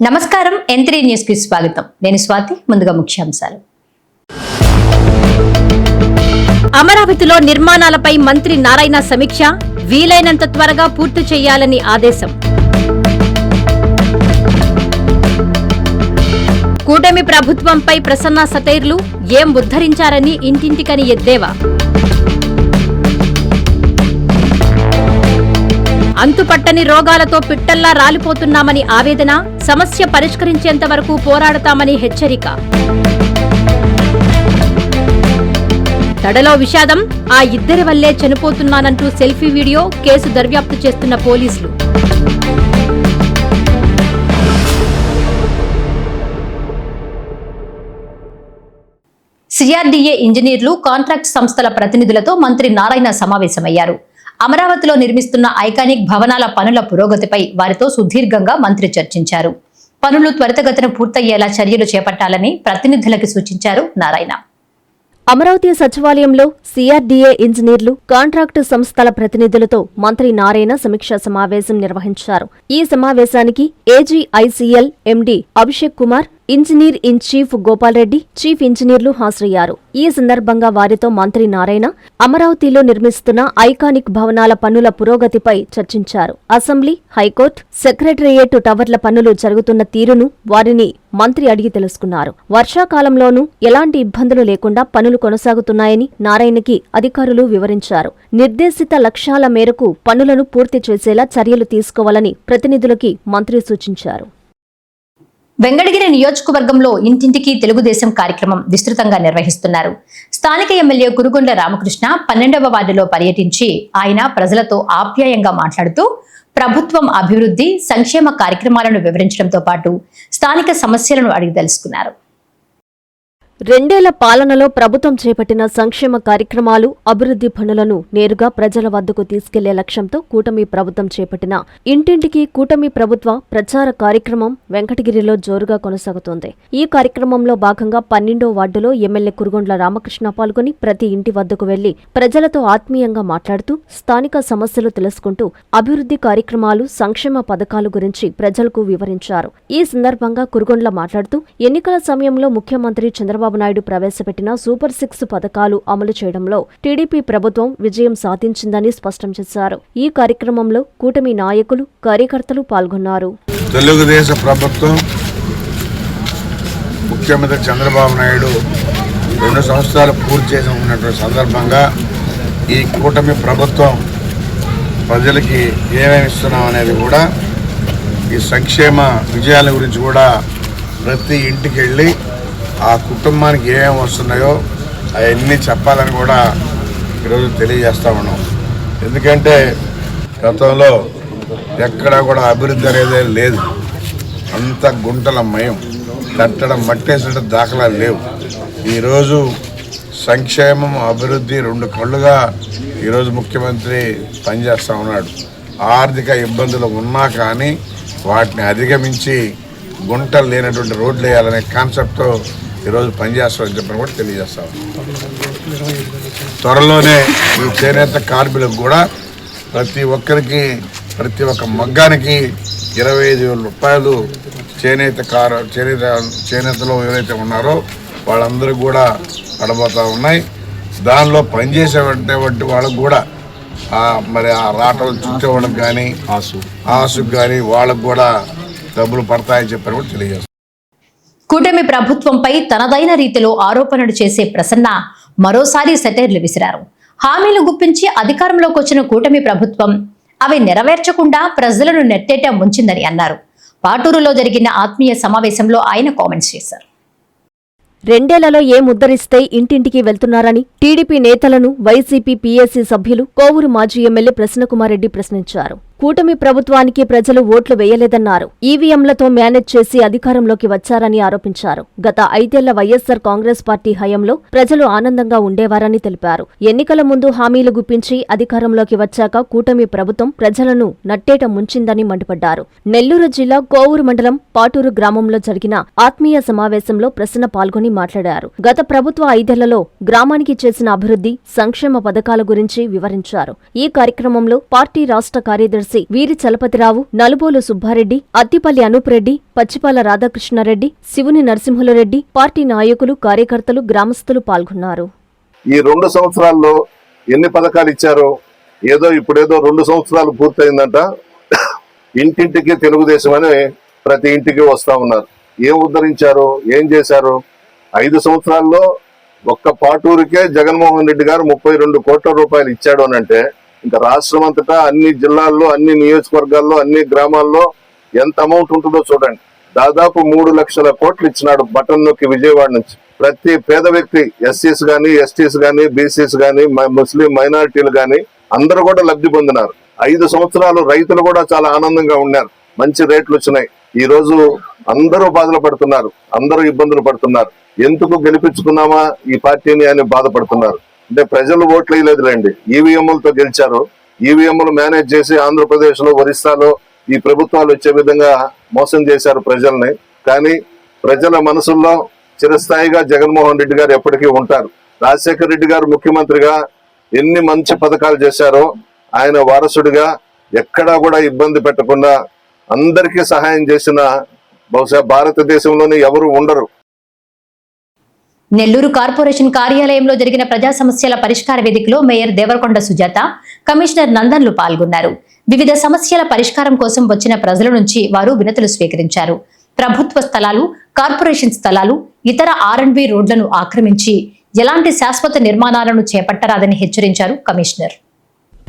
నమస్కారం. N3 news కి స్వాగతం. నేను స్వాతి. ముందుగా ముఖ్యాంశాలు. అమరావతిలో నిర్మాణాలపై మంత్రి నారాయణ సమీక్ష, వీలైనంత త్వరగా పూర్తి చేయాలని ఆదేశం. కూటమి ప్రభుత్వంపై ప్రసన్న సతైర్లు, ఏం ఉద్ధరించారని ఇంటింటికని ఎద్దేవా. అంతుపట్టని రోగాలతో పిట్టల్లా రాలిపోతున్నామని ఆవేదన, సమస్య పరిష్కరించేంత వరకు పోరాడతామని హెచ్చరిక. తడలో విషాదం, ఆ ఇద్దరి వల్లే చనిపోతున్నానంటూ సెల్ఫీ వీడియో, కేసు దర్యాప్తు చేస్తున్న పోలీసులు. సిఆర్డీఏ ఇంజనీర్లు, కాంట్రాక్ట్ సంస్థల ప్రతినిధులతో మంత్రి నారాయణ సమావేశమయ్యారు. అమరావతిలో నిర్మిస్తున్న ఐకానిక్ భవనాల పనుల పురోగతిపై వారితో సుదీర్ఘంగా మంత్రి చర్చించారు. పనులు త్వరితగతిన పూర్తయ్యేలా చర్యలు చేపట్టాలని ప్రతినిధులకు సూచించారు నారాయణ. అమరావతి సచివాలయంలో సిఆర్డీఏ ఇంజనీర్లు, కాంట్రాక్టు సంస్థల ప్రతినిధులతో మంత్రి నారాయణ సమీక్షా సమావేశం నిర్వహించారు. ఈ సమావేశానికి AGICL MD Abhishek Kumar, engineer in chief Gopal Reddy, chief ఇంజనీర్లు హాజరయ్యారు. ఈ సందర్భంగా వారితో మంత్రి నారాయణ అమరావతిలో నిర్మిస్తున్న ఐకానిక్ భవనాల పనుల పురోగతిపై చర్చించారు. అసెంబ్లీ, హైకోర్టు, సెక్రటేరియట్ టవర్ల పనులు జరుగుతున్న తీరును వారిని మంత్రి అడిగి తెలుసుకున్నారు. వర్షాకాలంలోనూ ఎలాంటి ఇబ్బందులు లేకుండా పనులు కొనసాగుతున్నాయని నారాయణకి అధికారులు వివరించారు. నిర్దేశిత లక్ష్యాల మేరకు పనులను పూర్తి చేసేలా చర్యలు తీసుకోవాలని ప్రతినిధులకి మంత్రి సూచించారు. వెంకటగిరి నియోజకవర్గంలో ఇంటింటికి తెలుగుదేశం కార్యక్రమం విస్తృతంగా నిర్వహిస్తున్నారు. స్థానిక ఎమ్మెల్యే కురుగొండ్ల రామకృష్ణ 12వ వార్డులో పర్యటించి ఆయన ప్రజలతో ఆప్యాయంగా మాట్లాడుతూ ప్రభుత్వం అభివృద్ధి, సంక్షేమ కార్యక్రమాలను వివరించడంతో పాటు స్థానిక సమస్యలను అడిగి తెలుసుకున్నారు. 2 ఏళ్ల పాలనలో ప్రభుత్వం చేపట్టిన సంక్షేమ కార్యక్రమాలు, అభివృద్ధి పనులను నేరుగా ప్రజల వద్దకు తీసుకెళ్లే లక్ష్యంతో కూటమి ప్రభుత్వం చేపట్టిన ఇంటింటికి కూటమి ప్రభుత్వ ప్రచార కార్యక్రమం వెంకటగిరిలో జోరుగా కొనసాగుతోంది. ఈ కార్యక్రమంలో భాగంగా 12వ వార్డులో ఎమ్మెల్యే కురుగొండ్ల రామకృష్ణ పాల్గొని ప్రతి ఇంటి వద్దకు వెళ్లి ప్రజలతో ఆత్మీయంగా మాట్లాడుతూ స్థానిక సమస్యలు తెలుసుకుంటూ అభివృద్ధి కార్యక్రమాలు, సంక్షేమ పథకాల గురించి ప్రజలకు వివరించారు. ఈ సందర్భంగా కురుగొండ్ల మాట్లాడుతూ ఎన్నికల సమయంలో ముఖ్యమంత్రి చంద్రబాబు నాయుడు ప్రవేశపెట్టిన సూపర్ 6 పథకాలు అమలు చేయడంలో టీడీపీ ప్రభుత్వం విజయం సాధించిందని స్పష్టం చేశారు. ఈ కార్యక్రమంలో కూటమి నాయకులు, కార్యకర్తలు పాల్గొన్నారు. తెలుగుదేశం ప్రభుత్వం, ముఖ్యమంత్రి చంద్రబాబు నాయుడు 2 సంవత్సరాలు పూర్తి చేసి ఉన్నటువంటి సందర్భంగా ఈ కూటమి ప్రభుత్వం ప్రజలకి ఏమేమి ఇస్తున్నాం అనేది కూడా, ఈ సంక్షేమ విజయాల గురించి కూడా ప్రతి ఇంటికి వెళ్ళి ఆ కుటుంబానికి ఏమేమి వస్తున్నాయో అవన్నీ చెప్పాలని కూడా ఈరోజు తెలియజేస్తూ ఉన్నాం. ఎందుకంటే గతంలో ఎక్కడా కూడా అభివృద్ధి అనేది లేదు. అంత గుంటల మయం, కట్టడం మట్టేసిన దాఖలాలు లేవు. ఈరోజు సంక్షేమం, అభివృద్ధి 2 కళ్ళుగా ఈరోజు ముఖ్యమంత్రి పనిచేస్తూ ఉన్నాడు. ఆర్థిక ఇబ్బందులు ఉన్నా కానీ వాటిని అధిగమించి గుంటలు లేనటువంటి రోడ్లు వేయాలనే కాన్సెప్ట్తో ఈరోజు పనిచేస్తామని చెప్పని కూడా తెలియజేస్తాం. త్వరలోనే ఈ చేనేత కార్మికులకు కూడా ప్రతి ఒక్కరికి, ప్రతి ఒక్క మగ్గానికి 25,000 రూపాయలు చేనేతలో ఎవరైతే ఉన్నారో వాళ్ళందరూ కూడా పడబోతూ ఉన్నాయి. దానిలో పనిచేసేటువంటి వాళ్ళకు కూడా మరి ఆ రాటలు చుట్టే వాళ్ళకి కానీ, ఆసుకు కానీ వాళ్ళకు కూడా డబ్బులు పడతాయని చెప్పని కూడా తెలియజేస్తాం. కూటమి ప్రభుత్వంపై తనదైన రీతిలో ఆరోపణలు చేసే ప్రసన్న మరోసారి సెటైర్లు విసిరారు. హామీలు గుప్పించి అధికారంలోకి వచ్చిన కూటమి ప్రభుత్వం అవి నెరవేర్చకుండా ప్రజలను నెట్టేట ముంచిందని అన్నారు. పాటూరులో జరిగిన ఆత్మీయ సమావేశంలో ఆయన కామెంట్స్ చేశారు. 2 ఏళ్లలో ఏం ఉద్ధరిస్తే ఇంటింటికి వెళ్తున్నారని టీడీపీ నేతలను వైసీపీ పీఏసీ సభ్యులు కోవూరు మాజీ ఎమ్మెల్యే ప్రసన్నకుమార్ రెడ్డి ప్రశ్నించారు. కూటమి ప్రభుత్వానికి ప్రజలు ఓట్లు వేయలేదన్నారు. ఈవీఎంలతో మేనేజ్ చేసి అధికారంలోకి వచ్చారని ఆరోపించారు. గత 5 ఏళ్ల వైఎస్సార్ కాంగ్రెస్ పార్టీ హయాంలో ప్రజలు ఆనందంగా ఉండేవారని తెలిపారు. ఎన్నికల ముందు హామీలు గుప్పించి అధికారంలోకి వచ్చాక కూటమి ప్రభుత్వం ప్రజలను నట్టేట ముంచిందని మండిపడ్డారు. నెల్లూరు జిల్లా కోవూరు మండలం పాటూరు గ్రామంలో జరిగిన ఆత్మీయ సమావేశంలో ప్రసన్న పాల్గొని మాట్లాడారు. గత ప్రభుత్వ 5 ఏళ్లలో గ్రామానికి చేసిన అభివృద్ధి, సంక్షేమ పథకాల గురించి వివరించారు. ఈ కార్యక్రమంలో పార్టీ రాష్ట్ర కార్యదర్శి కార్యదర్శి వీరి చలపతిరావు, నలుబోలు సుబ్బారెడ్డి, అత్తిపల్లి అనూప్ రెడ్డి, పచ్చిపాల రాధాకృష్ణారెడ్డి, శివుని నరసింహులరెడ్డి, పార్టీ నాయకులు, కార్యకర్తలు, గ్రామస్తులు పాల్గొన్నారు. ఈ 2 సంవత్సరాల్లో ఎన్ని పథకాలు ఇచ్చారో, ఇప్పుడేదో 2 సంవత్సరాలు పూర్తయిందంట. ఇంటింటికి తెలుగుదేశం అని ప్రతి ఇంటికి వస్తా ఉన్నారు. ఏం ఉద్ధరించారు, ఏం చేశారు? 5 సంవత్సరాల్లో ఒక్క పాటూరుకే జగన్మోహన్ రెడ్డి గారు 32 కోట్ల రూపాయలు ఇచ్చాడు అని అంటే, ఇంకా రాష్ట్రం అంతటా అన్ని జిల్లాల్లో, అన్ని నియోజకవర్గాల్లో, అన్ని గ్రామాల్లో ఎంత అమౌంట్ ఉంటుందో చూడండి. దాదాపు 3 లక్షల కోట్లు ఇచ్చినాడు బటన్ నొక్కి విజయవాడ నుంచి. ప్రతి పేద వ్యక్తి, ఎస్సీస్ గాని, ఎస్టీస్ గాని, బీసీస్ గాని, ముస్లిం మైనారిటీలు గాని అందరూ కూడా లబ్ధి పొందినారు. 5 సంవత్సరాలు రైతులు కూడా చాలా ఆనందంగా ఉన్నారు. మంచి రేట్లు వచ్చినాయి. ఈ రోజు అందరూ బాధలు పడుతున్నారు, అందరూ ఇబ్బందులు పడుతున్నారు. ఎందుకు గెలిపించుకున్నామా ఈ పార్టీని అని బాధపడుతున్నారు. అంటే ప్రజలు ఓట్లు వేయలేదులేండి, ఈవీఎంలతో గెలిచారు. ఈవీఎంలు మేనేజ్ చేసి ఆంధ్రప్రదేశ్ లో, ఒరిస్సాలో ఈ ప్రభుత్వాలు వచ్చే విధంగా మోసం చేశారు ప్రజల్ని. కానీ ప్రజల మనసుల్లో చిరస్థాయిగా జగన్మోహన్ రెడ్డి గారు ఎప్పటికీ ఉంటారు. రాజశేఖర రెడ్డి గారు ముఖ్యమంత్రిగా ఎన్ని మంచి పథకాలు చేశారో, ఆయన వారసుడిగా ఎక్కడా కూడా ఇబ్బంది పెట్టకుండా అందరికీ సహాయం చేసిన బహుశా భారతదేశంలోనే ఎవరు ఉండరు. నెల్లూరు కార్పొరేషన్ కార్యాలయంలో జరిగిన ప్రజా సమస్యల పరిష్కార వేదికలో మేయర్ దేవరకొండ సుజాత, కమిషనర్ నందన్లు పాల్గొన్నారు. వివిధ సమస్యల పరిష్కారం కోసం వచ్చిన ప్రజల నుంచి వారు వినతులు స్వీకరించారు. ప్రభుత్వ స్థలాలు, కార్పొరేషన్ స్థలాలు, ఇతర R&B రోడ్లను ఆక్రమించి ఎలాంటి శాశ్వత నిర్మాణాలను చేపట్టరాదని హెచ్చరించారు కమిషనర్.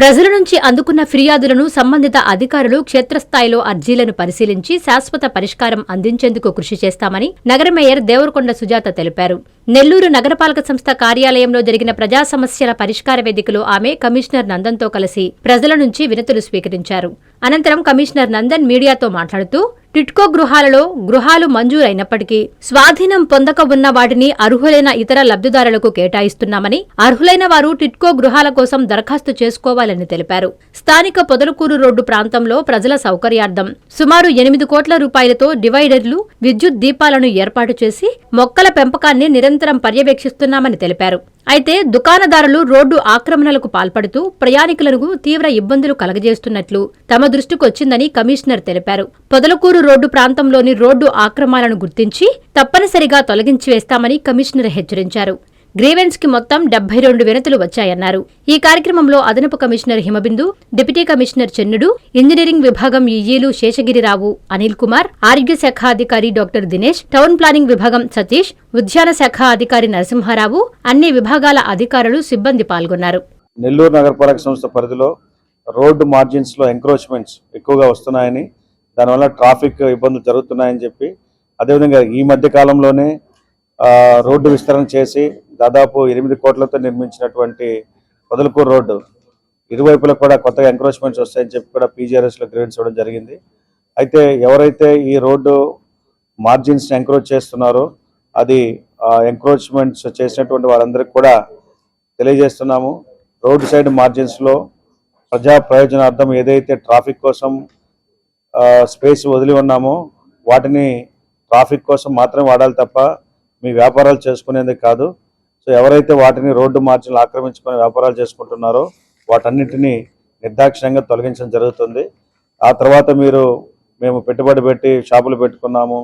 ప్రజల నుంచి అందుకున్న ఫిర్యాదులను సంబంధిత అధికారులు క్షేత్రస్థాయిలో అర్జీలను పరిశీలించి శాశ్వత పరిష్కారం అందించేందుకు కృషి చేస్తామని నగర మేయర్ దేవరకొండ సుజాత తెలిపారు. నెల్లూరు నగరపాలక సంస్థ కార్యాలయంలో జరిగిన ప్రజా సమస్యల పరిష్కార వేదికలో ఆమె కమిషనర్ నందన్తో కలిసి ప్రజల నుంచి వినతులు స్వీకరించారు. అనంతరం కమిషనర్ నందన్ మీడియాతో మాట్లాడుతూ, టిట్కో గృహాలలో గృహాలు మంజూరైనప్పటికీ స్వాధీనం పొందక ఉన్న వాటిని అర్హులైన ఇతర లబ్ధిదారులకు కేటాయిస్తున్నామని, అర్హులైన వారు టిట్కో గృహాల కోసం దరఖాస్తు చేసుకోవాలని తెలిపారు. స్థానిక పొదలకూరు రోడ్డు ప్రాంతంలో ప్రజల సౌకర్యార్థం సుమారు 8 కోట్ల రూపాయలతో డివైడర్లు, విద్యుత్ దీపాలను ఏర్పాటు చేసి మొక్కల పెంపకాన్ని నిరంతరం పర్యవేక్షిస్తున్నామని తెలిపారు. అయితే దుకాణదారులు రోడ్డు ఆక్రమణలకు పాల్పడుతూ ప్రయాణికులకు తీవ్ర ఇబ్బందులు కలగజేస్తున్నట్లు తమ దృష్టికొచ్చిందని కమిషనర్ తెలిపారు. పొదలకూరు రోడ్డు ప్రాంతంలోని రోడ్డు ఆక్రమణలను గుర్తించి తప్పనిసరిగా తొలగించి వేస్తామని కమిషనర్ హెచ్చరించారు. గ్రీవెన్స్ కి మొత్తం 72 వినతులు వచ్చాయన్నారు. ఈ కార్యక్రమంలో అదనపు commissioner Himabindu, deputy commissioner చెన్నుడు, engineering విభాగం ఈఈలు శేషగిరిరావు, అనిల్ కుమార్, ఆరోగ్య శాఖ అధికారి డాక్టర్ దినేష్, టౌన్ ప్లానింగ్ విభాగం సతీష్, ఉద్యాన శాఖ అధికారి నరసింహారావు, అన్ని విభాగాల అధికారులు, సిబ్బంది పాల్గొన్నారు. నెల్లూరు నగరపాలక సంస్థ పరిధిలో రోడ్డు మార్జిన్స్ లో ఎంక్రోచ్మెంట్స్ ఎక్కువగా వస్తున్నాయని, దానివల్ల ట్రాఫిక్ ఇబ్బందులు జరుగుతున్నాయని చెప్పి, అదేవిధంగా ఈ మధ్య కాలంలోనే రోడ్డు విస్తరణ చేసి దాదాపు 8 కోట్లతో నిర్మించినటువంటి పొదలకూరు రోడ్డు ఇరువైపులా కూడా కొత్తగా ఎంక్రోచ్మెంట్స్ వస్తాయని చెప్పి కూడా పీజీఆర్ఎస్లో గ్రీవెన్స్ ఇవ్వడం జరిగింది. అయితే ఎవరైతే ఈ రోడ్డు మార్జిన్స్ని ఎంక్రోచ్ చేస్తున్నారో అది ఎంక్రోచ్మెంట్స్ చేసినటువంటి వారందరికీ కూడా తెలియజేస్తున్నాము. రోడ్డు సైడ్ మార్జిన్స్లో ప్రజా ప్రయోజనార్థం ఏదైతే ట్రాఫిక్ కోసం స్పేస్ వదిలి ఉన్నామో వాటిని ట్రాఫిక్ కోసం మాత్రమే వాడాలి తప్ప మీ వ్యాపారాలు చేసుకునేందుకు కాదు. సో ఎవరైతే వాటిని రోడ్డు మార్జిన్లు ఆక్రమించుకొని వ్యాపారాలు చేసుకుంటున్నారో వాటన్నిటినీ నిర్దాక్షిణ్యంగా తొలగించడం జరుగుతుంది. ఆ తర్వాత మేము పెట్టుబడి పెట్టి షాపులు పెట్టుకున్నాము,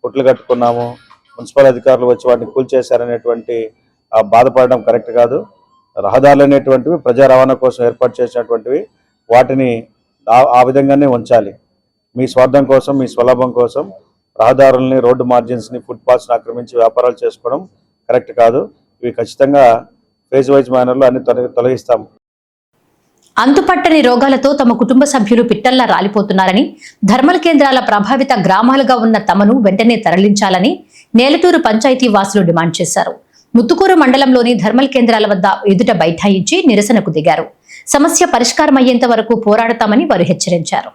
కొట్లు కట్టుకున్నాము, మున్సిపల్ అధికారులు వచ్చి వాటిని కూల్చేశారనేటువంటి బాధపడడం కరెక్ట్ కాదు. రహదారులు అనేటువంటివి ప్రజా రవాణా కోసం ఏర్పాటు చేసినటువంటివి, వాటిని ఆ విధంగానే ఉంచాలి. మీ స్వార్థం కోసం, మీ స్వలాభం కోసం రహదారుల్ని, రోడ్డు మార్జిన్స్ని, ఫుట్పాత్స్ని ఆక్రమించి వ్యాపారాలు చేసుకోవడం కరెక్ట్ కాదు. ఇవి ఖచ్చితంగా ఫేజ్ వైజ్ మేనర్లో అన్ని తొలగిస్తాము. అంతుపట్టని రోగాలతో తమ కుటుంబ సభ్యులు పిట్టల్లా రాలిపోతున్నారని, ధర్మల కేంద్రాల ప్రభావిత గ్రామాలుగా ఉన్న తమను వెంటనే తరలించాలని నేలటూరు పంచాయతీ వాసులు డిమాండ్ చేశారు. ముత్తుకూరు మండలంలోని ధర్మల కేంద్రాల వద్ద ఎదుట బైఠాయించి నిరసనకు దిగారు. సమస్య పరిష్కారమయ్యేంత వరకు పోరాడతామని వారు హెచ్చరించారు.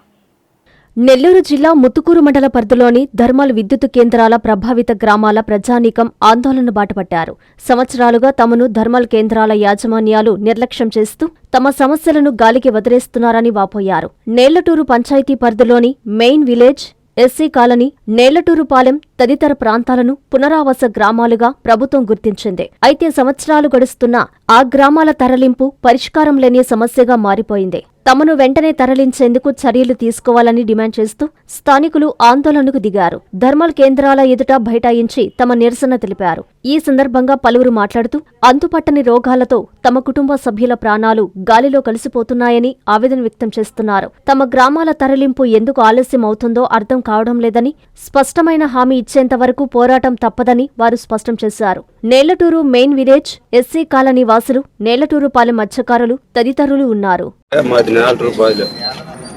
నెల్లూరు జిల్లా ముత్తుకూరు మండల పరిధిలోని ధర్మల్ విద్యుత్ కేంద్రాల ప్రభావిత గ్రామాల ప్రజానీకం ఆందోళన బాటపట్టారు. సంవత్సరాలుగా తమను ధర్మల్ కేంద్రాల యాజమాన్యాలు నిర్లక్ష్యం చేస్తూ తమ సమస్యలను గాలికి వదిలేస్తున్నారని వాపోయారు. నేలటూరు పంచాయతీ పరిధిలోని మెయిన్ విలేజ్, ఎస్సీ కాలనీ, నేలటూరుపాలెం తదితర ప్రాంతాలను పునరావాస గ్రామాలుగా ప్రభుత్వం గుర్తించింది. అయితే సంవత్సరాలు గడుస్తున్నా ఆ గ్రామాల తరలింపు పరిష్కారం లేని సమస్యగా మారిపోయింది. తమను వెంటనే తరలించేందుకు చర్యలు తీసుకోవాలని డిమాండ్ చేస్తూ స్థానికులు ఆందోళనకు దిగారు. థర్మల్ కేంద్రాల ఎదుట బైఠాయించి తమ నిరసన తెలిపారు. ఈ సందర్భంగా పలువురు మాట్లాడుతూ అంతుపట్టని రోగాలతో తమ కుటుంబ సభ్యుల ప్రాణాలు గాలిలో కలిసిపోతున్నాయని ఆవేదన వ్యక్తం చేస్తున్నారు. తమ గ్రామాల తరలింపు ఎందుకు ఆలస్యం అవుతుందో అర్థం కావడం లేదని, స్పష్టమైన హామీ ఇచ్చేంత వరకు పోరాటం తప్పదని వారు స్పష్టం చేశారు. Nelaturu main village, SC colony వాసులు, నేలటూరుపాలెం మత్స్యకారులు తదితరులు ఉన్నారు. మాది రూపాయలు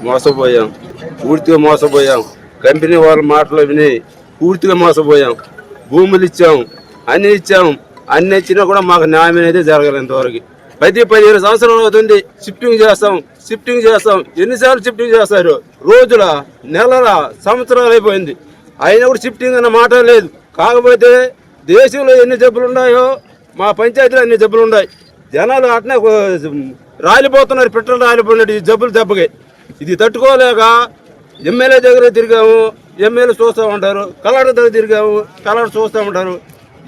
మోసపోయాం, పూర్తిగా మోసపోయాం. కంపెనీ వాళ్ళ మాటలు విని పూర్తిగా మోసపోయాం. భూములు ఇచ్చాం, అన్ని ఇచ్చాం. అన్ని ఇచ్చినా కూడా మాకు న్యాయం అనేది జరగలేదు ఇంతవరకు. 10-15 సంవత్సరాలు అవుతుంది. షిఫ్టింగ్ చేస్తాం. ఎన్నిసార్లు షిఫ్టింగ్ చేస్తారు? రోజుల, నెలల, సంవత్సరాలు అయిపోయింది. అయినా కూడా షిఫ్టింగ్ అన్న మాట లేదు. కాకపోతే దేశంలో ఎన్ని జబ్బులు ఉన్నాయో మా పంచాయతీలో అన్ని జబ్బులు ఉన్నాయి. జనాలు అట్నే రాలిపోతున్నారు, పెట్రోల్ రాలిపోయినట్టు ఈ జబ్బులు దెబ్బకి. ఇది తట్టుకోలేక ఎమ్మెల్యే దగ్గర తిరిగాము, ఎమ్మెల్యే చూస్తూ ఉంటారు. కలెక్టర్ దగ్గర తిరిగాము, కలెక్టర్ చూస్తూ ఉంటారు.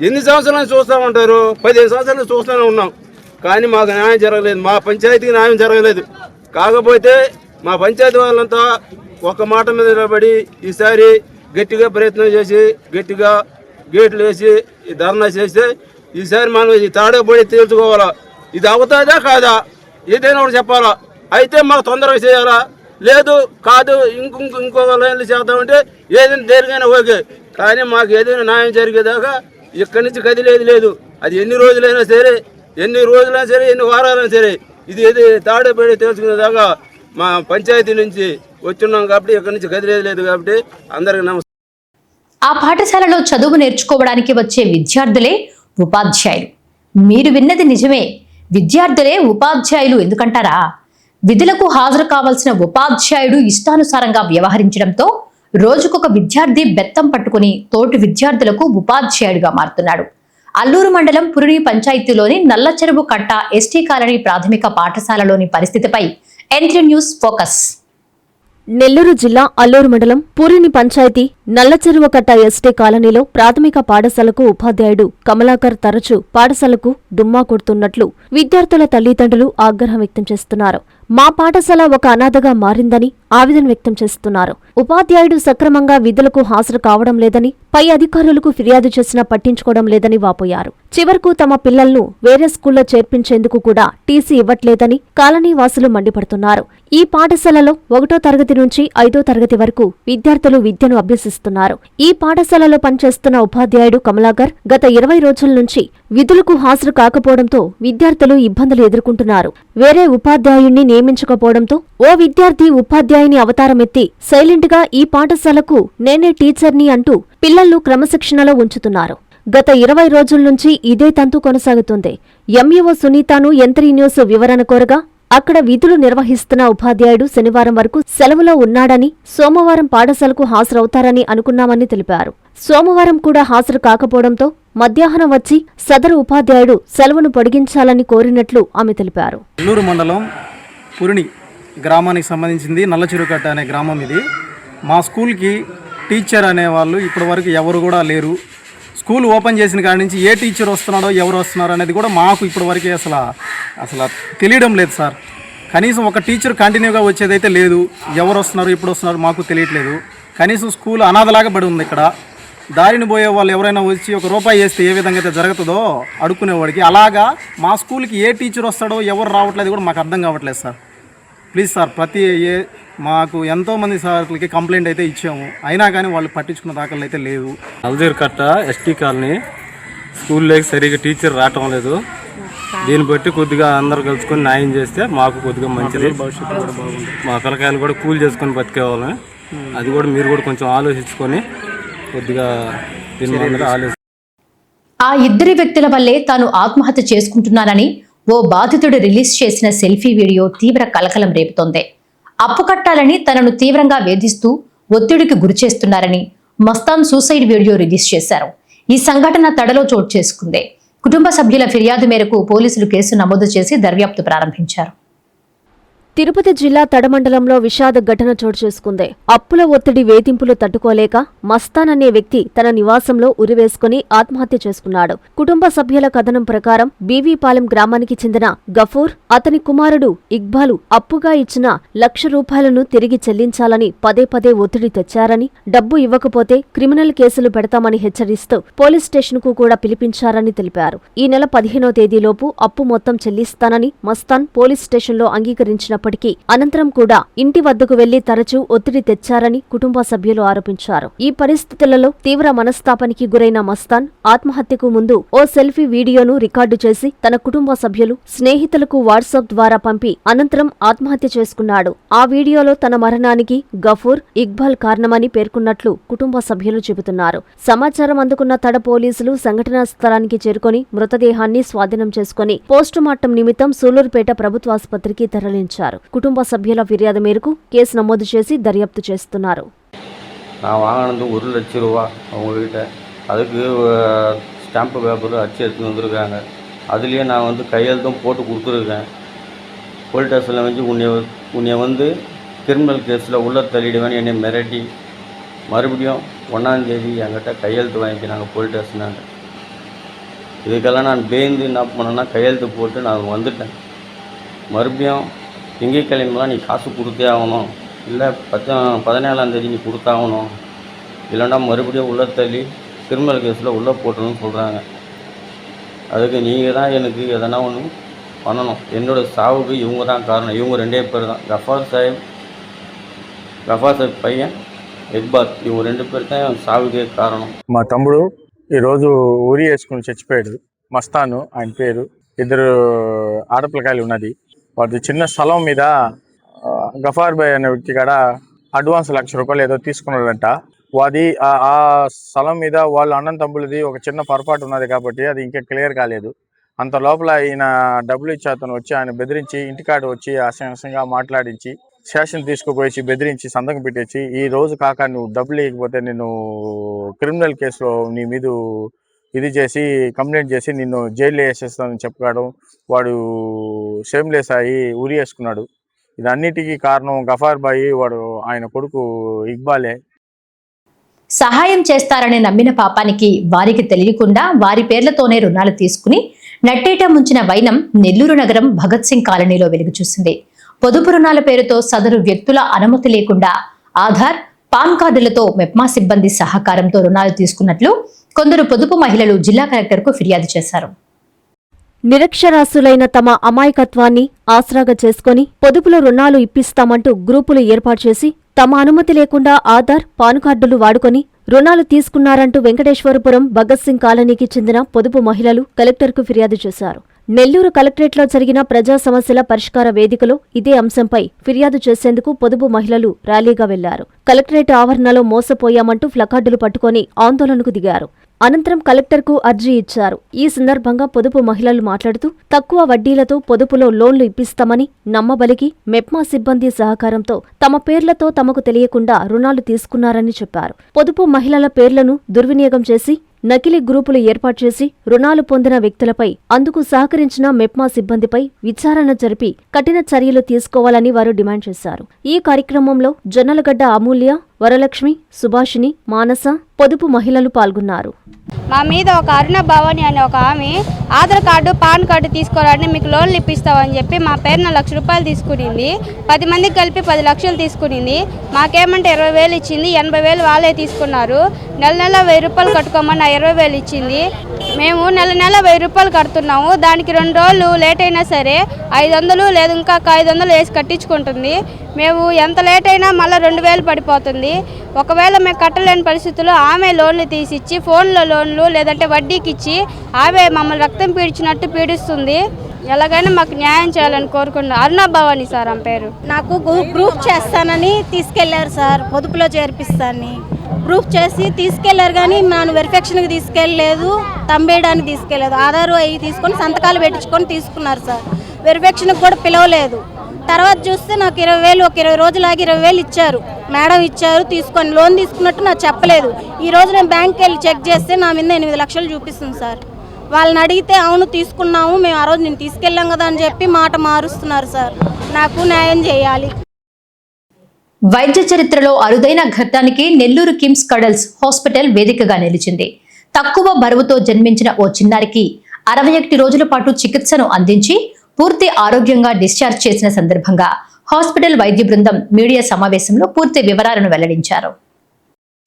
ఎన్ని సంవత్సరాలు చూస్తూ ఉంటారు? 15 సంవత్సరాలు చూస్తూనే ఉన్నాం. కానీ మాకు న్యాయం జరగలేదు, మా పంచాయతీకి న్యాయం జరగలేదు. కాకపోతే మా పంచాయతీ వాళ్ళంతా ఒక మాట మీద నిలబడి ఈసారి గట్టిగా ప్రయత్నం చేసి గట్టిగా గేట్లు వేసి ధర్నా చేస్తే ఈసారి మనం ఈ తాడబడి తేల్చుకోవాలా. ఇది అవుతుందా కాదా ఏదైనా ఒకటి చెప్పాలా. అయితే మాకు తొందరగా చేయాలా, లేదు కాదు ఇంకొక లైన్లు చేద్దామంటే ఏదైనా దేనికైనా ఓకే. కానీ మాకు ఏదైనా న్యాయం జరిగేదాకా ఇక్కడి నుంచి కదిలేదు లేదు. అది ఎన్ని రోజులైనా సరే, ఎన్ని వారాలైనా సరే ఇది ఏది తాడబడి తెలుసుకునేదాకా మా పంచాయతీ నుంచి వచ్చున్నాం కాబట్టి ఇక్కడి నుంచి కదిలేదు లేదు. కాబట్టి అందరికీ నమస్కారం. ఆ పాఠశాలలో చదువు నేర్చుకోవడానికి వచ్చే విద్యార్థులే ఉపాధ్యాయులు. మీరు విన్నది నిజమే, విద్యార్థులే ఉపాధ్యాయులు ఎందుకంటారా? విధులకు హాజరు కావాల్సిన ఉపాధ్యాయుడు ఇష్టానుసారంగా వ్యవహరించడంతో రోజుకొక విద్యార్థి బెత్తం పట్టుకుని తోటి విద్యార్థులకు ఉపాధ్యాయుడిగా మారుతున్నాడు. అల్లూరు మండలం పురిని పంచాయతీలోని నల్లచెరువు కట్ట ఎస్టీ కాలనీ ప్రాథమిక పాఠశాలలోని పరిస్థితిపై ఎంట్రీ న్యూస్ ఫోకస్. నెల్లూరు జిల్లా అల్లూరు మండలం పూరిని పంచాయతీ నల్లచెరువకట్ట ఎస్టీ కాలనీలో ప్రాథమిక పాఠశాలకు ఉపాధ్యాయుడు కమలాకర్ తరచూ పాఠశాలకు డుమ్మా కొడుతున్నట్లు విద్యార్థుల తల్లిదండ్రులు ఆగ్రహం వ్యక్తం చేస్తున్నారు. మా పాఠశాల ఒక అనాథగా మారిందని ఆవేదన వ్యక్తం చేస్తున్నారు. ఉపాధ్యాయుడు సక్రమంగా విధులకు హాజరు కావడం లేదని, పై అధికారులకు ఫిర్యాదు చేసినా పట్టించుకోవడం లేదని వాపోయారు. చివరకు తమ పిల్లలను వేరే స్కూల్లో చేర్పించేందుకు కూడా టీసీ ఇవ్వట్లేదని కాలనీ వాసులు మండిపడుతున్నారు. ఈ పాఠశాలలో 1వ తరగతి నుంచి 5వ తరగతి వరకు విద్యార్థులు విద్యను అభ్యసిస్తున్నారు. ఈ పాఠశాలలో పనిచేస్తున్న ఉపాధ్యాయుడు కమలాకర్ గత 20 రోజుల నుంచి విధులకు హాజరు కాకపోవడంతో విద్యార్థులు ఇబ్బందులు ఎదుర్కొంటున్నారు. వేరే ఉపాధ్యాయుణ్ణి నియమించకపోవడంతో ఓ విద్యార్థి ఉపాధ్యాయుని అవతారమెత్తి సైలెంట్ గా ఈ పాఠశాలకు నేనే టీచర్ని అంటూ పిల్లలను క్రమశిక్షణలో ఉంచుతున్నారు. గత 20 రోజుల నుంచి ఇదే తంతు కొనసాగుతుంది. ఎంఈఓ సునీతను ఎంత్రీ న్యూస్ వివరణ కోరగా అక్కడ విధులు నిర్వహిస్తున్న ఉపాధ్యాయుడు శనివారం వరకు సెలవులో ఉన్నాడని, సోమవారం పాఠశాలకు హాజరవుతారని అనుకున్నామని తెలిపారు. సోమవారం కూడా హాజరు కాకపోవడంతో మధ్యాహ్నం వచ్చి సదరు ఉపాధ్యాయుడు సెలవును పొడిగించాలని కోరినట్లు ఆమె తెలిపారు. అల్లూరు మండలం పురిని గ్రామానికి సంబంధించింది నల్లచెరువుకట్ట అనే గ్రామం ఇది. మా స్కూల్కి టీచర్ అనేవాళ్ళు ఇప్పటి వరకు ఎవరు కూడా లేరు. స్కూల్ ఓపెన్ చేసిన కాడి నుంచి ఏ టీచర్ వస్తున్నాడో ఎవరు వస్తున్నారో అనేది కూడా మాకు ఇప్పటివరకు అసలు తెలియడం లేదు సార్. కనీసం ఒక టీచర్ కంటిన్యూగా వచ్చేదైతే లేదు. ఎవరు వస్తున్నారు ఎప్పుడు వస్తున్నారు మాకు తెలియట్లేదు. కనీసం స్కూల్ అనాథలాగా పడి ఉంది. ఇక్కడ దారిని పోయే వాళ్ళు ఎవరైనా వచ్చి ₹1 వేస్తే ఏ విధంగా అయితే జరుగుతుందో అడుక్కునేవాడికి, అలాగా మా స్కూల్కి ఏ టీచర్ వస్తాడో ఎవరు రావట్లేదు కూడా మాకు అర్థం కావట్లేదు సార్. ప్లీజ్ సార్, మాకు ఎంతోమంది సార్లకి కంప్లైంట్ అయితే ఇచ్చాము, అయినా కానీ వాళ్ళు పట్టించుకున్న దాఖలు అయితే లేవు. నల్లచెరువుకట్ట ఎస్టీ కాలనీ స్కూల్లోకి సరిగ్గా టీచర్ రావటం లేదు. దీన్ని బట్టి కొద్దిగా అందరు కలుసుకొని న్యాయం చేస్తే మాకు కొద్దిగా మంచిది. భవిష్యత్తు కూడా బాగుంది. మా పిల్లకాయలు కూడా కూలి చేసుకొని బతికేవాళ్ళని, అది కూడా మీరు కూడా కొంచెం ఆలోచించుకొని కొద్దిగా దీని మీద ఆలోచించి. ఆ ఇద్దరి వ్యక్తుల వల్లే తాను ఆత్మహత్య చేసుకుంటున్నానని ఓ బాధితుడు రిలీజ్ చేసిన సెల్ఫీ వీడియో తీవ్ర కలకలం రేపుతోంది. అప్పు కట్టాలని తనను తీవ్రంగా వేధిస్తూ ఒత్తిడికి గురిచేస్తున్నారని మస్తాన్ సూసైడ్ వీడియో రిలీజ్ చేశారు. ఈ సంఘటన తడలో చోటు చేసుకుంది. కుటుంబ సభ్యుల ఫిర్యాదు మేరకు పోలీసులు కేసు నమోదు చేసి దర్యాప్తు ప్రారంభించారు. తిరుపతి జిల్లా తడమండలంలో విషాద ఘటన చోటు చేసుకుంది. అప్పుల ఒత్తిడి వేధింపులు తట్టుకోలేక మస్తాన్ అనే వ్యక్తి తన నివాసంలో ఉరివేసుకుని ఆత్మహత్య చేసుకున్నాడు. కుటుంబ సభ్యుల కథనం ప్రకారం బీవీపాలెం గ్రామానికి చెందిన గఫూర్, అతని కుమారుడు ఇక్బాలు అప్పుగా ఇచ్చిన ₹1,00,000 తిరిగి చెల్లించాలని పదే పదే ఒత్తిడి తెచ్చారని, డబ్బు ఇవ్వకపోతే క్రిమినల్ కేసులు పెడతామని హెచ్చరిస్తూ పోలీస్ స్టేషన్కు కూడా పిలిపించారని తెలిపారు. ఈ నెల 15వ తేదీలోపు అప్పు మొత్తం చెల్లిస్తానని మస్తాన్ పోలీస్ స్టేషన్లో అంగీకరించిన అనంతరం కూడా ఇంటి వద్దకు వెళ్లి తరచూ ఒత్తిడి తెచ్చారని కుటుంబ సభ్యులు ఆరోపించారు. ఈ పరిస్థితులలో తీవ్ర మనస్తాపానికి గురైన మస్తాన్ ఆత్మహత్యకు ముందు ఓ సెల్ఫీ వీడియోను రికార్డు చేసి తన కుటుంబ సభ్యులు, స్నేహితులకు వాట్సాప్ ద్వారా పంపి అనంతరం ఆత్మహత్య చేసుకున్నాడు. ఆ వీడియోలో తన మరణానికి గఫూర్, ఇక్బాల్ కారణమని పేర్కొన్నట్లు కుటుంబ సభ్యులు చెబుతున్నారు. సమాచారం అందుకున్న తడ పోలీసులు సంఘటనా స్థలానికి చేరుకొని మృతదేహాన్ని స్వాధీనం చేసుకుని పోస్టుమార్టం నిమిత్తం సూలూరుపేట ప్రభుత్వాసుపత్రికి తరలించారు. కుటుంబ సభ్యుల ఫిర్యాదు మేరకు కేసు నమోదు చేసి దర్యాప్తు చేస్తున్నారు. நான் வாங்கினது ₹1,00,000 அவங்கக்கிட்ட. அதுக்கு ஸ்டாம்பு பேப்பர் அச்சு எடுத்து வந்திருக்காங்க. அதுலேயே நான் கையெழுத்தும் போட்டு கொடுத்துருக்கேன். போலீஸ் ஸ்டேஷனில் உன்னை கிரிமினல் கேஸில் உள்ள தள்ளிடுவேன்னு என்னை மிரட்டி மறுபடியும் 1ஆம் தேதி என்கிட்ட கையெழுத்து வாங்கிக்கிறாங்க போலீஸ் ஸ்டேஷனாங்க. இதுக்கெல்லாம் நான் பேந்து என்ன பண்ணேன்னா கையெழுத்து போட்டு நான் வந்துட்டேன். மறுபடியும் திங்கட்கிழமைலாம் நீ காசு கொடுத்தே ஆகணும், இல்லை 17ஆம் தேதி நீ கொடுத்தாகணும், இல்லைன்னா மறுபடியும் உள்ள தள்ளி கிரிமினல் கேஸில் உள்ளே போட்டணும்னு சொல்கிறாங்க. அதுக்கு நீங்கள் தான் எனக்கு எதனா ஒன்று பண்ணணும். என்னோடய சாவுக்கு இவங்க தான் காரணம். இவங்க 2 பேர் தான், గఫార్ సాహెబ్ పయ్యన్, ఇక్బాల్. ఇవి 2 పేరు தான் సావుకే కారణం. మా తమ్ముడు ఈరోజు ఊరి వేసుకుని చచ్చిపోయాడు. మస్తాను ఆయన పేరు. 2 ఆడపిల్లకాయలు ఉన్నది. వాటి చిన్న స్థలం మీద గఫార్ భాయ్ అనే వ్యక్తి కాడ అడ్వాన్స్ ₹1,00,000 ఏదో తీసుకున్నాడంట. అది ఆ స్థలం మీద వాళ్ళ అన్నం తమ్ముళ్ళది ఒక చిన్న పొరపాటు ఉన్నది కాబట్టి అది ఇంకా క్లియర్ కాలేదు. అంత లోపల ఈయన డబ్బులు ఇచ్చి అతను వచ్చి ఆయన బెదిరించి ఇంటికాడ వచ్చి అసహ్యంగా మాట్లాడించి స్టేషన్ తీసుకుపోయి బెదిరించి సంతకం పెట్టేసి, ఈ రోజు కాక నువ్వు డబ్బులు ఇవ్వకపోతే నేను క్రిమినల్ కేసులో నీ మీద ఇది చేసి కంప్లైంట్ చేసి నిన్ను జైల్లో వేసేస్తానని చెప్పడం, వాడు షేమ్లెస్ అయ్యి ఉరి వేసుకున్నాడు. ఇదన్నిటికీ కారణం గఫార్ భాయ్, వాడు ఆయన కొడుకు ఇక్బాలే. సహాయం చేస్తారని నమ్మిన పాపానికి వారికి తెలియకుండా వారి పేర్లతోనే రుణాలు తీసుకుని నట్టేట ముంచిన వైనం నెల్లూరు నగరం భగత్ సింగ్ కాలనీలో వెలుగు చూసింది. పొదుపు రుణాల పేరుతో సదరు వ్యక్తుల అనుమతి లేకుండా ఆధార్, పాన్ కార్డులతో మెప్మా సిబ్బంది సహకారంతో రుణాలు తీసుకున్నట్లు కొందరు పొదుపు మహిళలు జిల్లా కలెక్టర్కు ఫిర్యాదు చేశారు. నిరక్షరాస్యులైన తమ అమాయకత్వాన్ని ఆసరాగా చేసుకుని పొదుపులో రుణాలు ఇప్పిస్తామంటూ గ్రూపులు ఏర్పాటు చేసి తమ అనుమతి లేకుండా ఆధార్, పాన్ కార్డులు వాడుకొని రుణాలు తీసుకున్నారంటూ వెంకటేశ్వరపురం భగత్ సింగ్ కాలనీకి చెందిన పొదుపు మహిళలు కలెక్టర్కు ఫిర్యాదు చేశారు. నెల్లూరు కలెక్టరేట్లో జరిగిన ప్రజా సమస్యల పరిష్కార వేదికలో ఇదే అంశంపై ఫిర్యాదు చేసేందుకు పొదుపు మహిళలు ర్యాలీగా వెళ్లారు. కలెక్టరేట్ ఆవరణలో మోసపోయామంటూ ప్లకార్డులు పట్టుకుని ఆందోళనకు దిగారు. అనంతరం కలెక్టర్కు అర్జీ ఇచ్చారు. ఈ సందర్భంగా పొదుపు మహిళలు మాట్లాడుతూ తక్కువ వడ్డీలతో పొదుపులో లోన్లు ఇప్పిస్తామని నమ్మబలికి మెప్మా సిబ్బంది సహకారంతో తమ పేర్లతో తమకు తెలియకుండా రుణాలు తీసుకున్నారని చెప్పారు. పొదుపు మహిళల పేర్లను దుర్వినియోగం చేసి నకిలీ గ్రూపులు ఏర్పాటు చేసి రుణాలు పొందిన వ్యక్తులపై, అందుకు సహకరించిన మెప్మా సిబ్బందిపై విచారణ జరిపి కఠిన చర్యలు తీసుకోవాలని వారు డిమాండ్ చేశారు. ఈ కార్యక్రమంలో జొన్నలగడ్డ అమూల్య, వరలక్ష్మి, సుభాషిణి, మానస, పొదుపు మహిళలు పాల్గొన్నారు. మా మీద ఒక అరుణ భవాని అనే ఒక ఆమె ఆధార్ కార్డు, పాన్ కార్డు తీసుకోవాలని మీకు లోన్లు ఇప్పిస్తామని చెప్పి మా పేరున ₹1,00,000 తీసుకునింది. 10 మందికి కలిపి 10 లక్షలు తీసుకునింది. మాకేమంటే 20,000 ఇచ్చింది. 80,000 వాళ్ళే తీసుకున్నారు. నెల ₹1,000 కట్టుకోమని 20,000 ఇచ్చింది. మేము నెల ₹1,000 కడుతున్నాము. దానికి 2 రోజులు లేట్ అయినా సరే 500 లేదు ఇంకా 500 వేసి కట్టించుకుంటుంది. మేము ఎంత లేట్ అయినా మళ్ళీ 2,000 పడిపోతుంది. ఒకవేళ మేము కట్టలేని పరిస్థితుల్లో ఆమె లోన్లు తీసిచ్చి ఫోన్లో లోన్లు లేదంటే వడ్డీకి ఇచ్చి ఆమె మమ్మల్ని రక్తం పీడిచినట్టు పీడిస్తుంది. ఎలాగైనా మాకు న్యాయం చేయాలని కోరుకున్నాను. అరుణ భవాని సార్ ఆమె పేరు. నాకు ప్రూఫ్ చేస్తానని తీసుకెళ్లారు సార్, పొదుపులో చేర్పిస్తానని ప్రూఫ్ చేసి తీసుకెళ్లారు. కానీ నన్ను వెరిఫికేషన్కి తీసుకెళ్ళలేదు, తంబేయడానికి తీసుకెళ్ళలేదు. ఆధార్ అవి తీసుకొని సంతకాలు పెట్టించుకొని తీసుకున్నారు సార్. వెరిఫికేషన్కి కూడా పిలవలేదు. తర్వాత చూస్తే నాకు 20,000 ఒక 20 రోజులు ఆగి 20,000 ఇచ్చారు. మేడం ఇచ్చారు, తీసుకొని లోన్ తీసుకున్నట్టు నాకు చెప్పలేదు. ఈ రోజు నేను బ్యాంక్కి వెళ్ళి చెక్ చేస్తే నా మీద 8 లక్షలు చూపిస్తుంది సార్. వాళ్ళని అడిగితే అవును తీసుకున్నాము మేము, ఆ రోజు నేను తీసుకెళ్ళాం కదా అని చెప్పి మాట మారుస్తున్నారు సార్. నాకు న్యాయం చేయాలి. వైద్య చరిత్రలో అరుదైన ఘట్టానికి నెల్లూరు కిమ్స్ కడల్స్ హాస్పిటల్ వేదికగా నిలిచింది. తక్కువ బరువుతో జన్మించిన ఓ చిన్నారికి 61 రోజుల పాటు చికిత్సను అందించి పూర్తి ఆరోగ్యంగా డిశ్చార్జ్ చేసిన సందర్భంగా హాస్పిటల్ వైద్య బృందం మీడియా సమావేశంలో పూర్తి వివరాలను వెల్లడించారు.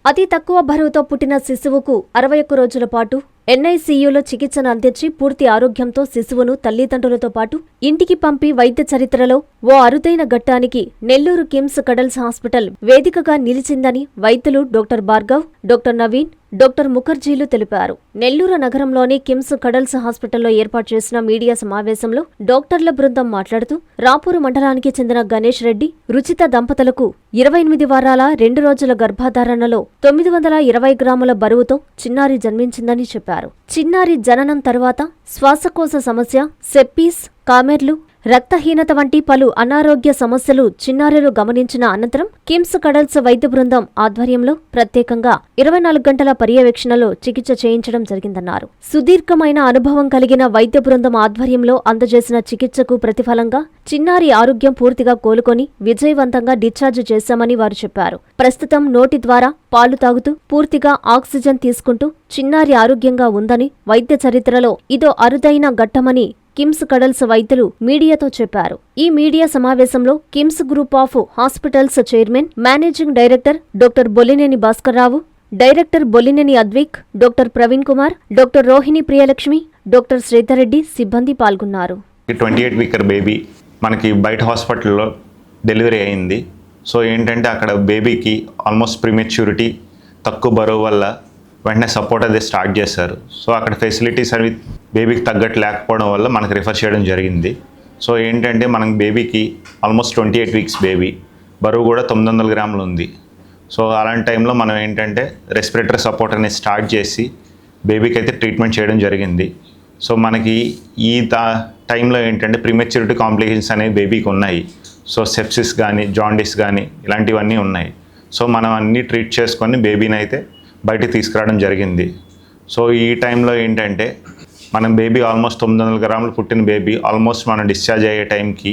అతి తక్కువ బరువుతో పుట్టిన శిశువుకు 61 రోజుల పాటు ఎన్ఐసీయూలో చికిత్సను అందించి పూర్తి ఆరోగ్యంతో శిశువును తల్లిదండ్రులతో పాటు ఇంటికి పంపి వైద్య చరిత్రలో ఓ అరుదైన ఘట్టానికి నెల్లూరు కిమ్స్ కడల్స్ హాస్పిటల్ వేదికగా నిలిచిందని వైద్యులు doctor Bhargav, doctor Naveen, doctor ముఖర్జీలు తెలిపారు. నెల్లూరు నగరంలోని కిమ్స్ కడల్స్ హాస్పిటల్లో ఏర్పాటు చేసిన మీడియా సమావేశంలో డాక్టర్ల బృందం మాట్లాడుతూ రాపూరు మండలానికి చెందిన గణేష్ రెడ్డి, రుచిత దంపతులకు 28 వారాల 2 రోజుల గర్భధారణలో 920 గ్రాముల బరువుతో చిన్నారి జన్మించిందని చెప్పారు. చిన్నారి జననం తరువాత శ్వాసకోశ సమస్య, సెప్పీస్, కామెర్లు, రక్తహీనత వంటి పలు అనారోగ్య సమస్యలు చిన్నారులు గమనించిన అనంతరం కిమ్స్ కడల్స్ వైద్య బృందం ఆధ్వర్యంలో ప్రత్యేకంగా 24 గంటల పర్యవేక్షణలో చికిత్స చేయించడం జరిగిందన్నారు. సుదీర్ఘమైన అనుభవం కలిగిన వైద్య బృందం ఆధ్వర్యంలో అందజేసిన చికిత్సకు ప్రతిఫలంగా చిన్నారి ఆరోగ్యం పూర్తిగా కోలుకొని విజయవంతంగా డిశ్చార్జ్ చేశామని వారు చెప్పారు. ప్రస్తుతం నోటి ద్వారా పాలు తాగుతూ పూర్తిగా ఆక్సిజన్ తీసుకుంటూ చిన్నారి ఆరోగ్యంగా ఉందని, వైద్య చరిత్రలో ఇదో అరుదైన ఘట్టమని కిమ్స్ కడల్స్ వైద్యులు మీడియాతో చెప్పారు. ఈ మీడియా సమావేశంలో KIMS group of hospitals chairman, managing director doctor Bolineni Bhaskar Rao, director Bolineni Advik, doctor Praveen Kumar, doctor Rohini Priyalakshmi, doctor Sridhar Reddy సిబ్బంది పాల్గొన్నారు. 28 వీకర్ బేబీ మనకి బయట హాస్పిటల్లో డెలివరీ అయింది. సో ఏంటంటే అక్కడ బేబీకి ఆల్మోస్ట్ ప్రీమెచ్యూరిటీ, తక్కువ బరువు వల్ల వెంటనే సపోర్ట్ అది స్టార్ట్ చేశారు. సో అక్కడ ఫెసిలిటీస్ అవి బేబీకి తగ్గట్టు లేకపోవడం వల్ల మనకు రిఫర్ చేయడం జరిగింది. సో ఏంటంటే మనకి బేబీకి ఆల్మోస్ట్ 28 వీక్స్ బేబీ, బరువు కూడా 900 గ్రాములు ఉంది. సో అలాంటి టైంలో మనం ఏంటంటే రెస్పిరేటరీ సపోర్ట్ అనేది స్టార్ట్ చేసి బేబీకి అయితే ట్రీట్మెంట్ చేయడం జరిగింది. సో మనకి ఈ టైంలో ఏంటంటే ప్రీమెచ్యూరిటీ కాంప్లికేషన్స్ అనేవి బేబీకి ఉన్నాయి. సో సెప్సిస్ కానీ, జాండిస్ కానీ ఇలాంటివన్నీ ఉన్నాయి. సో మనం అన్నీ ట్రీట్ చేసుకొని బేబీని అయితే బయటికి తీసుకురావడం జరిగింది. సో ఈ టైంలో ఏంటంటే మనం బేబీ ఆల్మోస్ట్ 900 గ్రాములు పుట్టిన బేబీ ఆల్మోస్ట్ మనం డిశ్చార్జ్ అయ్యే టైంకి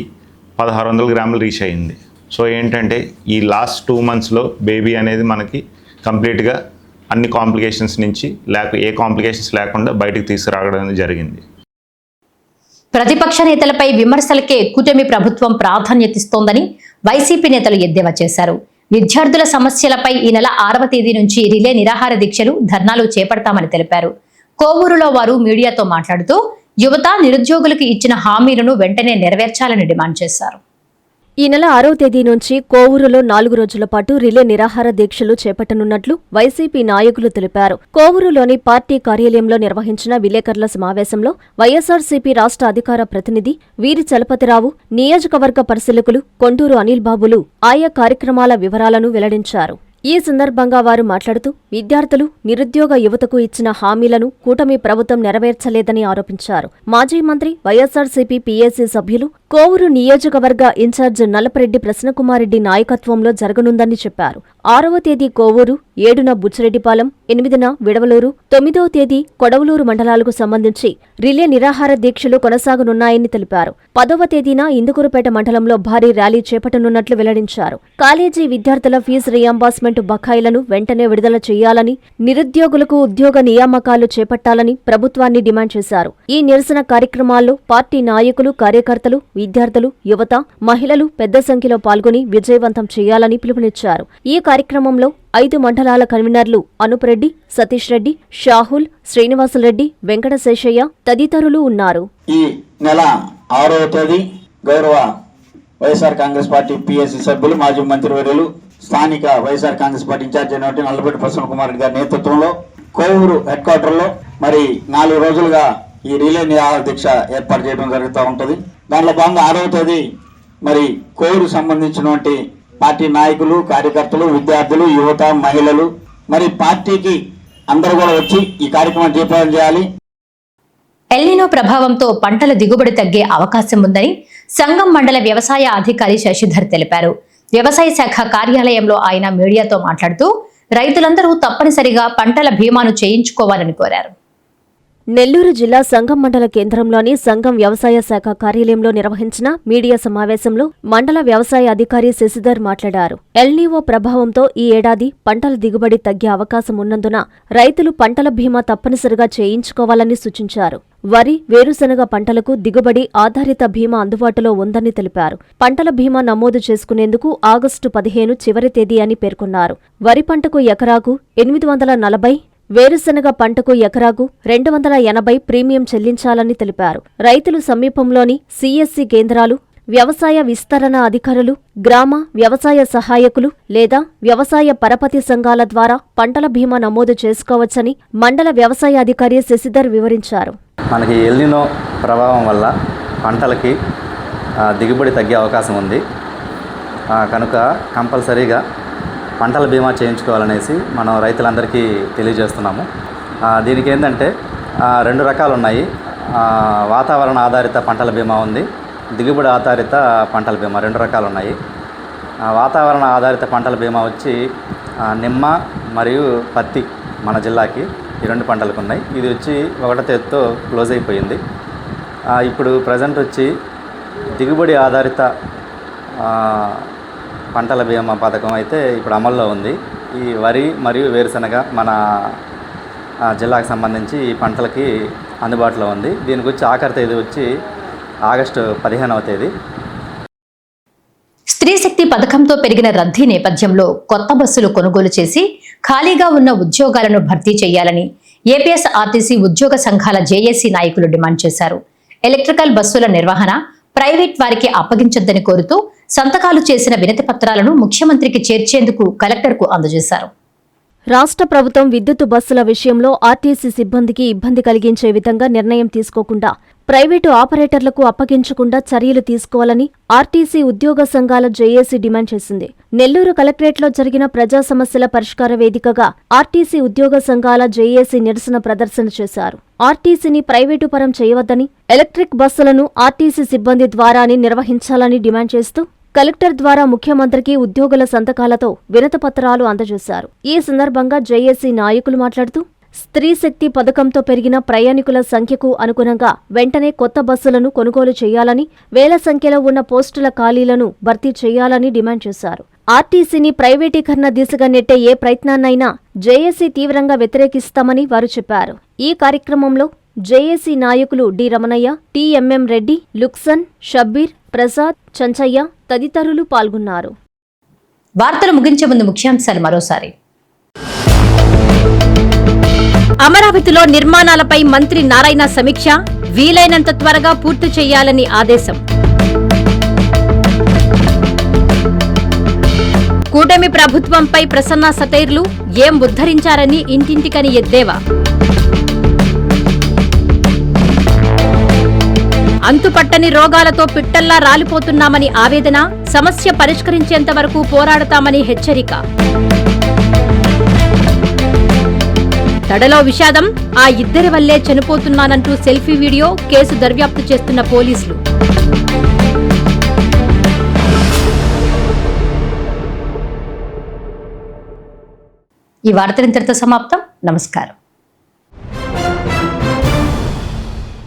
1600 గ్రాములు రీచ్ అయ్యింది. సో ఏంటంటే ఈ లాస్ట్ 2 monthsలో బేబీ అనేది మనకి కంప్లీట్గా అన్ని కాంప్లికేషన్స్ నుంచి ఏ కాంప్లికేషన్స్ లేకుండా బయటికి తీసుకురావడం జరిగింది. ప్రతిపక్ష నేతలపై విమర్శలకే కూటమి ప్రభుత్వం ప్రాధాన్యతిస్తోందని వైసీపీ నేతలు ఎద్దేవా చేశారు. విద్యార్థుల సమస్యలపై ఈ నెల 6వ తేదీ నుంచి రిలే నిరాహార దీక్షలు, ధర్నాలు చేపడతామని తెలిపారు. కోవూరులో వారు మీడియాతో మాట్లాడుతూ యువత, నిరుద్యోగులకు ఇచ్చిన హామీలను వెంటనే నెరవేర్చాలని డిమాండ్ చేశారు. ఈ నెల 6వ తేదీ నుంచి కోవూరులో 4 రోజుల పాటు రిలే నిరాహార దీక్షలు చేపట్టనున్నట్లు వైసీపీ నాయకులు తెలిపారు. కోవూరులోని పార్టీ కార్యాలయంలో నిర్వహించిన విలేకరుల సమావేశంలో వైఎస్సార్సీపీ రాష్ట్ర అధికార ప్రతినిధి వీరి చలపతిరావు, నియోజకవర్గ పరిశీలకులు కొండూరు అనిల్ బాబులు ఆయా కార్యక్రమాల వివరాలను వెల్లడించారు. ఈ సందర్భంగా వారు మాట్లాడుతూ విద్యార్థులు, నిరుద్యోగ యువతకు ఇచ్చిన హామీలను కూటమి ప్రభుత్వం నెరవేర్చలేదని ఆరోపించారు. మాజీ మంత్రి, వైఎస్సార్సీపీ పీఏసీ సభ్యులు, కోవూరు నియోజకవర్గ ఇన్ఛార్జ్ నల్లపరెడ్డి ప్రసన్నకుమారెడ్డి నాయకత్వంలో జరగనుందని చెప్పారు. 6వ తేదీ కోవూరు, 7న బుచ్చిరెడ్డిపాలెం, 8న విడవలూరు, 9వ తేదీ కొడవలూరు మండలాలకు సంబంధించి రిలే నిరాహార దీక్షలు కొనసాగనున్నాయని తెలిపారు. 10వ తేదీన ఇందుకూరుపేట మండలంలో భారీ ర్యాలీ చేపట్టనున్నట్లు వెల్లడించారు. కాలేజీ విద్యార్థుల ఫీజు రియంబర్స్మెంట్ బకాయిలను వెంటనే విడుదల చేయాలని, నిరుద్యోగులకు ఉద్యోగ నియామకాలు చేపట్టాలని ప్రభుత్వాన్ని డిమాండ్ చేశారు. ఈ నిరసన కార్యక్రమాల్లో పార్టీ నాయకులు, కార్యకర్తలు, విద్యార్థులు, యువత, మహిళలు పెద్ద సంఖ్యలో పాల్గొని విజయవంతం చేయాలని పిలుపునిచ్చారు. ఈ కార్యక్రమంలో 5 మండలాల కన్వీనర్లు అనుపరెడ్డి, సతీష్ రెడ్డి, షాహుల్, శ్రీనివాసులరెడ్డి, వెంకటశేషయ్య తదితరులు ఉన్నారు. ఈ నెల 6వ తేదీ గౌరవ వైఎస్ఆర్ కాంగ్రెస్ పార్టీ పీఎస్సీ సభ్యులు, మాజీ మంత్రివర్యులు, స్థానిక వైఎస్ఆర్ కాంగ్రెస్ పార్టీ ఇన్ఛార్జ్ అయినటువంటి నల్లపరెడ్డి ప్రసన్నకుమార్ రెడ్డి గారి నేతృత్వంలో కోవూరు హెడ్ క్వార్టర్లో మరి 4 రోజులుగా ఈ రిలే నిరాహార దీక్ష ఏర్పాటు చేయడం జరుగుతూ ఉంటుంది. దానిలో భాగంగా 6వ తేదీ మరి కోవూరు సంబంధించినటువంటి పార్టీ నాయకులు, కార్యకర్తలు, విద్యార్థులు, యువత, మహిళలు మరి పార్టీకి అందరూ కూడా వచ్చి ఈ కార్యక్రమం జయప్రదం చేయాలి. ఎల్నినో ప్రభావంతో పంటల దిగుబడి తగ్గే అవకాశం ఉందని సంగం మండల వ్యవసాయ అధికారి శశిధర్ తెలిపారు. వ్యవసాయ శాఖ కార్యాలయంలో ఆయన మీడియాతో మాట్లాడుతూ రైతులందరూ తప్పనిసరిగా పంటల బీమాను చేయించుకోవాలని కోరారు. నెల్లూరు జిల్లా సంగం మండల కేంద్రంలోని సంగం వ్యవసాయ శాఖ కార్యాలయంలో నిర్వహించిన మీడియా సమావేశంలో మండల వ్యవసాయ అధికారి శశిధర్ మాట్లాడారు. ఎల్నీవో ప్రభావంతో ఈ ఏడాది పంటల దిగుబడి తగ్గే అవకాశం ఉన్నందున రైతులు పంటల బీమా తప్పనిసరిగా చేయించుకోవాలని సూచించారు. వరి, వేరుశనగ పంటలకు దిగుబడి ఆధారిత బీమా అందుబాటులో ఉందని తెలిపారు. పంటల బీమా నమోదు చేసుకునేందుకు ఆగస్టు 15 చివరి తేదీ అని పేర్కొన్నారు. వరి పంటకు ఎకరాకు 840, వేరుశనగ పంటకు ఎకరాకు 280 ప్రీమియం చెల్లించాలని తెలిపారు. రైతులు సమీపంలోని సిఎస్సి కేంద్రాలు, వ్యవసాయ విస్తరణ అధికారులు, గ్రామ వ్యవసాయ సహాయకులు లేదా వ్యవసాయ పరపతి సంఘాల ద్వారా పంటల బీమా నమోదు చేసుకోవచ్చని మండల వ్యవసాయ అధికారి శశిధర్ వివరించారు. మనకి ఎల్నినో ప్రభావం వల్ల పంటలకి దిగుబడి తగ్గే అవకాశం ఉంది. కనుక కంపల్సరీగా పంటల బీమా చేయించుకోవాలనేసి మనం రైతులందరికీ తెలియజేస్తున్నాము. దీనికి ఏంటంటే 2 రకాలు ఉన్నాయి. వాతావరణ ఆధారిత పంటల బీమా ఉంది, దిగుబడి ఆధారిత పంటల బీమా 2 రకాలు ఉన్నాయి. వాతావరణ ఆధారిత పంటల బీమా వచ్చి నిమ్మ మరియు పత్తి మన జిల్లాకి ఈ 2 పంటలకు ఉన్నాయి. ఇది వచ్చి 1వ తేదీతో క్లోజ్ అయిపోయింది. ఇప్పుడు ప్రజెంట్ వచ్చి దిగుబడి ఆధారిత పంటల బీమా పథకం అయితే ఇప్పుడు అమల్లో ఉంది. ఈ వరి మరియు వేరుశనగ మన జిల్లాకు సంబంధించి ఈ పంటలకి అందుబాటులో ఉంది. దీనికి వచ్చి ఆఖరి తేదీ వచ్చి ఆగస్టు 15వ తేదీ. స్త్రీ శక్తి పథకంతో పెరిగిన రద్దీ నేపథ్యంలో కొత్త బస్సులు కొనుగోలు చేసి ఖాళీగా ఉన్న ఉద్యోగాలను భర్తీ చేయాలని ఏపీఎస్ఆర్టీసీ ఉద్యోగ సంఘాల జేఏసీ నాయకులు డిమాండ్ చేశారు. ఎలక్ట్రికల్ బస్సుల నిర్వహణ ప్రైవేట్ వారికి అప్పగించొద్దని కోరుతూ సంతకాలు చేసిన వినతి పత్రాలను ముఖ్యమంత్రికి చేర్చేందుకు కలెక్టర్కు అందజేశారు. రాష్ట్ర ప్రభుత్వం విద్యుత్ బస్సుల విషయంలో ఆర్టీసీ సిబ్బందికి ఇబ్బంది కలిగించే విధంగా నిర్ణయం తీసుకోకుండా ప్రైవేటు ఆపరేటర్లకు అప్పగించకుండా చర్యలు తీసుకోవాలని ఆర్టీసీ ఉద్యోగ సంఘాల జేఏసీ డిమాండ్ చేసింది. నెల్లూరు కలెక్టరేట్లో జరిగిన ప్రజా సమస్యల పరిష్కార వేదికగా ఆర్టీసీ ఉద్యోగ సంఘాల జేఏసీ నిరసన ప్రదర్శన చేశారు. ఆర్టీసీని ప్రైవేటు పరం చేయవద్దని, ఎలక్ట్రిక్ బస్సులను ఆర్టీసీ సిబ్బంది ద్వారానే నిర్వహించాలని డిమాండ్ చేస్తూ కలెక్టర్ ద్వారా ముఖ్యమంత్రికి ఉద్యోగుల సంతకాలతో వినతిపత్రాలు అందజేశారు. ఈ సందర్భంగా జేఏసీ నాయకులు మాట్లాడుతూ స్త్రీ శక్తి పథకంతో పెరిగిన ప్రయాణికుల సంఖ్యకు అనుగుణంగా వెంటనే కొత్త బస్సులను కొనుగోలు చేయాలని, వేల సంఖ్యలో ఉన్న పోస్టుల ఖాళీలను భర్తీ చేయాలని డిమాండ్ చేశారు. ఆర్టీసీని ప్రైవేటీకరణ దిశగా నెట్టే ఏ ప్రయత్నాన్నైనా జేఏసీ తీవ్రంగా వ్యతిరేకిస్తామని వారు చెప్పారు. ఈ కార్యక్రమంలో జేఏసీ నాయకులు డి రమణయ్య, టిఎంఎం రెడ్డి, లుక్సన్, షబ్బీర్, ప్రసాద్, చంచయ్య తదితరులు పాల్గొన్నారు. వార్తలు ముగించే ముందు ముఖ్యాంశాలు మరోసారి. అమరావతిలో నిర్మాణాలపై మంత్రి నారాయణ సమీక్ష, వీలైనంత త్వరగా పూర్తి చేయాలని ఆదేశం. కూటమి ప్రభుత్వంపై ప్రసన్న సతైర్లు, ఏం ఉద్ధరించారని ఇంటింటికని ఎద్దేవా. అంతుపట్టని రోగాలతో పిట్టల్లా రాలిపోతున్నామని ఆవేదన, సమస్య పరిష్కరించేంత వరకు పోరాడతామని హెచ్చరిక. తడలో విషాదం, ఆ ఇద్దరి వల్లే చనిపోతున్నానంటూ సెల్ఫీ వీడియో, కేసు దర్యాప్తు చేస్తున్న పోలీసులు. ఈ వార్తలు ఇంతటితో సమాప్తం. నమస్కారం.